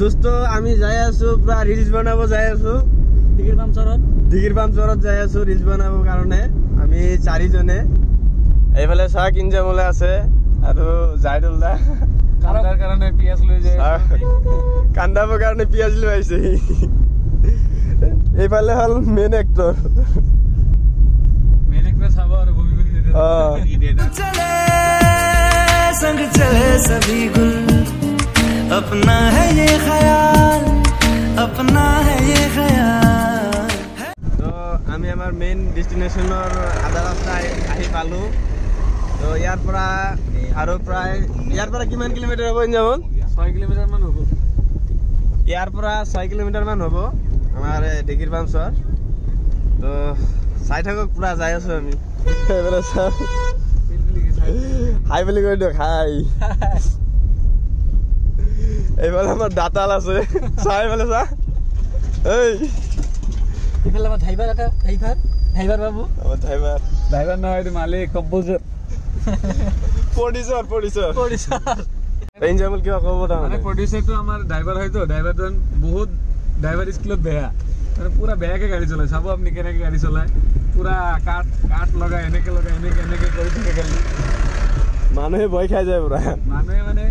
দোস্ত আমি যাই আছো পুৰা ৰিলস বানাবো যাই আছো দিগিৰ পামচৰত যাই আছো ৰিলস বানাবো কাৰণে আমি চাৰিজনে এইফালে চাহ কিনজামলে আছে আৰু জাইদুল দা কান্দাৰ কাৰণে পিয়াজ লৈ যায় কান্দাবৰ কাৰণে পিয়াজ লৈ আহিছে এইফালে হল মেন এক্টৰ চাব আৰু ভূমি কৰি चले संग चले सभी गुल अपना है ये ख्याल अपना है ये ख्याल तो আমি আমাৰ মেইন ডেস্টিনেশনৰ আধা ৰাস্তা আহি পালো তো ইয়াৰ পৰা আৰু প্ৰায় ইয়াৰ পৰা কিমান কিলোমিটাৰ হ'ব ইনজামল 6 কিলোমিটাৰ মান হ'ব ইয়াৰ পৰা 6 কিলোমিটাৰ মান হ'ব আমাৰ দিগিৰ পামচৰ তো চাই থাকক পুৰা যাই আছো আমি এবারে সব হাই বলি কই দিও হাই এইবারে আমার দাতাল আছে চাই বলে সা এই ইফালে আমার ড্রাইভার বাবু আমার ড্রাইভার না হয়তো মালিক কম্পোজার প্রডিউসার পেঞ্জামল কি কব তা মানে প্রডিউসার তো আমার ড্রাইভার হয়তো ড্রাইভার জন বহুত ড্রাইভার স্কিলত বেয়া মানে পুরা বেয়াকে গাড়ি চলায় চাব আপনি কেনেকে গাড়ি চলায় পুরা কাট লগায় এনেকে কৰি থাকে গাড়ি মানুহে ভয় খাই যায় পুরা মানুহে মানে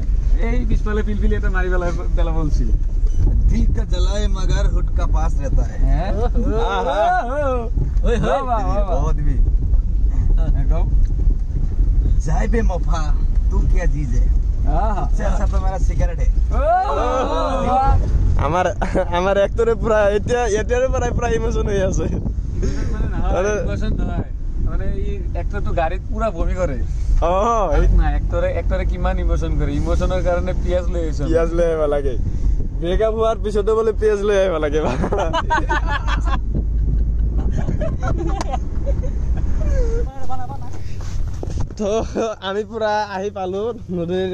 এই পিছফালে পিলপিলি এটা মারি বেলা বলছিল दिल का जलाए मगर हुड का पास रहता है बहुत भी जाए बे मफा तू क्या चीज है सबसे अच्छा तो मेरा सिगरेट है আমার একটরে পুরা এটারে পুরা ইমোশন হয়ে আছে মানে এই একটা তো গাড়িত পুরা বমি করে না একটরে কিমান ইমোশন করে ইমোশনের কারণে পিয়াজ লৈ আহিব লাগে ব্রেকআপ হওয়ার পিছতে বলে পিয়াজ লৈ আহিব লাগে তো আমি পুরা আহি পালো নদীৰ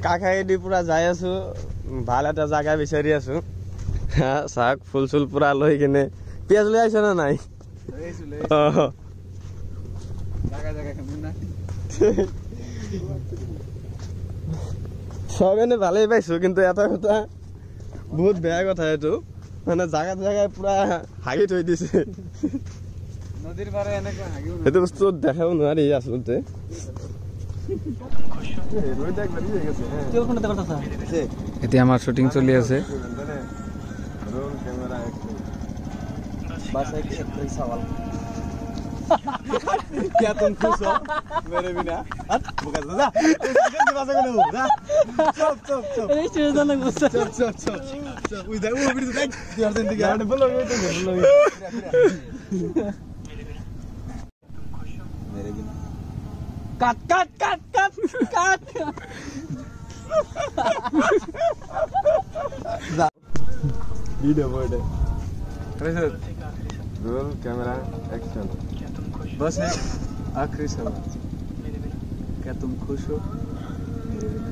কাষাইদি পুৰা যাই আছো ভাল এটা জায়গা বিচাৰি আছো চাক ফুল চুল পুরা লৈ কিনে পিয়াজ লৈ আহিছ না নাই সব এনে ভালেই পাইছো কিন্তু এটা কথা বহুত বেয়া কথা এইটো মানে জায়গায় পুরা হাগি থৈ দিছে নদীৰ পাৰে এনেকৈ হাগিও এইটো বস্তু দেখাব নোৱাৰি আচলতে এতিয়া আমাৰ শুটিং চলি আছে बस एक सवाल क्या तुम खुश हो मेरे बिना बुका जा दिमाग से लो जा चुप ए चुप ना गुस्सा चुप उधर वो भी देख यार जिंदगी यार बोलो मेरे बिना कट वीडियो बोर्ड है रोल कैमरा एक्शन बस है आखिरी सवाल क्या तुम खुश हो मेरे बिना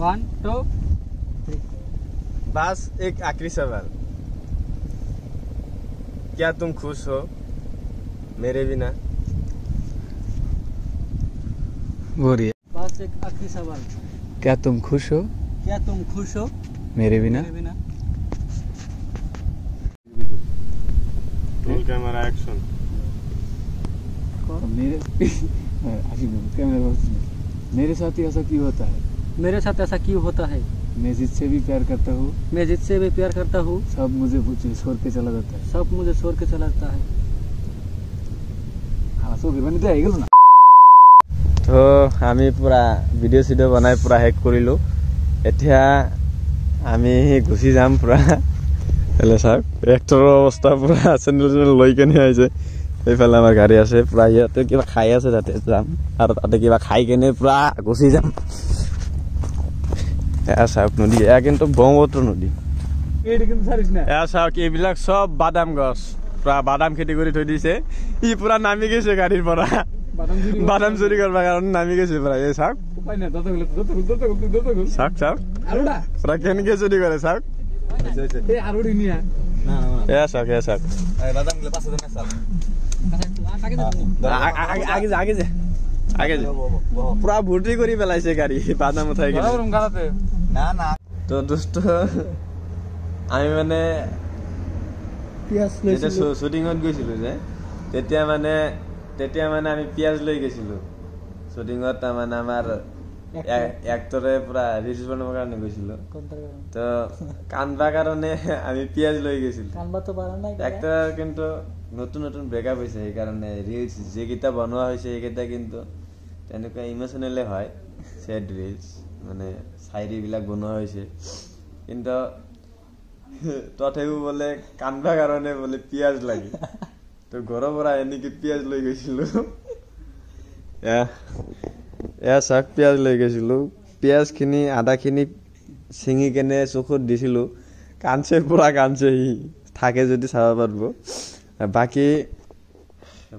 1 2 3 बस एक आखिरी सवाल क्या तुम खुश हो मेरे बिना बोलिए बस एक आखिरी सवाल क्या तुम खुश हो मेरे बिना रोल कैमरा एक्शन मेरे साथ ऐसा क्यों होता है मैं जिससे भी प्यार करता हूँ सब मुझे छोड़ के चला जाता है तो আমি পুরা ভিডিও সিডিও বনাই পুরা হেক কৰিলো এতিয়া আমি গুছি যাম পুৰা এলে সব এক্টৰৰ অৱস্থা পুৰা চেন্ডেল লৈ কেনে আইছে এইফালে আমাৰ গাড়ী আছে পুৰা ইয়াতে কিবা খাই আছে তাতে যাম আৰু তাতে কিবা খাই কেনে পুৰা গুছি যাম এয়া সব নদী এয়া কিন্তু ব্ৰহ্মপুত্ৰ নদী এয়া সব এইবিলাক সব বাদাম গছ পুৰা বাদাম খেতি কৰি থৈ দিছে ই পুৰা নামি গৈছে গাড়ীৰ পৰা বাদাম চুরি করবা কারণ নামি গেছে প্রায় এই শাক শাক পুরা কেনকে চুরি করে শাক শাক আগে যা আগে যা পুরা ভর্তি কৰি পেলাইছে গাড়ী বাদাম উঠাই কিনে না না তো দোস্ত আমি মানে শ্বুটিঙত গৈছিলো যে তেতিয়া মানে আমি পিয়াজ লৈ গৈছিলো শ্বুটিঙত তাৰমানে আমাৰ এক্টৰে পুৰা ৰিলছ বনাবৰ কাৰণে গৈছিলো তো কান্দবা কাৰণে আমি পিয়াজ লৈ গৈছিলো এক্টৰ কিন্তু নতুন ব্ৰেকআপ হৈছে সেইকাৰণে ৰিলছ যেইকেইটা বনোৱা হৈছে সেইকেইটা কিন্তু তেনেকুৱা ইমোচনেলে হয় চেড ৰিলছ মানে চাইৰিবিলাক বনোৱা হৈছে কিন্তু তথাপিও বোলে কান্দবা কাৰণে বোলে পিয়াজ লাগে তো ঘৰৰ পৰা এনেকে পিয়াজ লৈ গৈছিলো চাক পিয়াজ লৈ গৈছিলো পিয়াজখিনি আদাখিনি ছিঙি কেনে চকুত দিছিলো পুৰা কান্দছে সি থাকে যদি চাব পাৰিব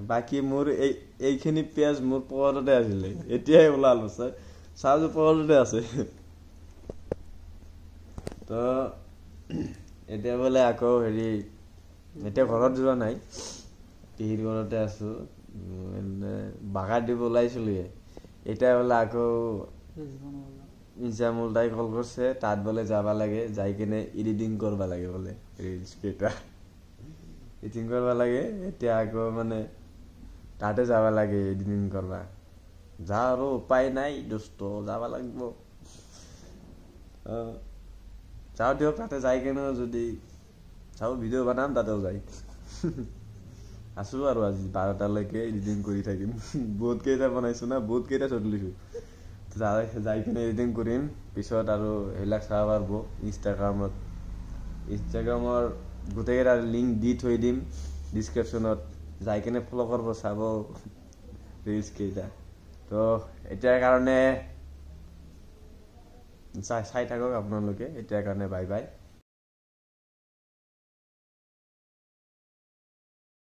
বাকী মোৰ এইখিনি পিয়াজ মোৰ পকেটতে আছিলে এতিয়াই ওলালো চাওঁচো পকেটতে আছে তো এতিয়া বোলে আকৌ হেৰি এতিয়া ঘৰত যোৱা নাই পেহীৰ ঘৰতে আছো বাগাৰ দিব ওলাইছিলোৱে এতিয়া বোলে আকৌ ইনচামুলতাই কল কৰিছে তাত বোলে যাব লাগে যাই কিনে এডিটিং কৰিব লাগে বোলে ৰিলছ কেইটা এডিটিং কৰিব লাগে এতিয়া আকৌ মানে তাতে যাব লাগে এডিটিং কৰবা যা আৰু উপায় নাই দোস্ত যাব লাগিব যাওঁ দিয়ক তাতে যাই কেনে যদি চাওঁ ভিডিঅ' বনাম তাতেও যাই আছো আৰু আজি 12টালৈকে এডিটিং কৰি থাকিম বহুত কেইটা বনাইছো না বহুত কেইটা শ্বৰ্ট লৈছো যাই কিনে এডিটিং কৰিম পিছত আৰু সেইবিলাক চাব পাৰিব ইনষ্টাগ্ৰামৰ গোটেইকেইটা লিংক দি থৈ দিম ডিছক্ৰিপশ্যনত যাই কিনে ফ'ল' কৰিব চাব ৰিলছ কেইটা তো এতিয়াৰ কাৰণে চাই থাকক আপোনালোকে এতিয়াৰ কাৰণে বাই বাই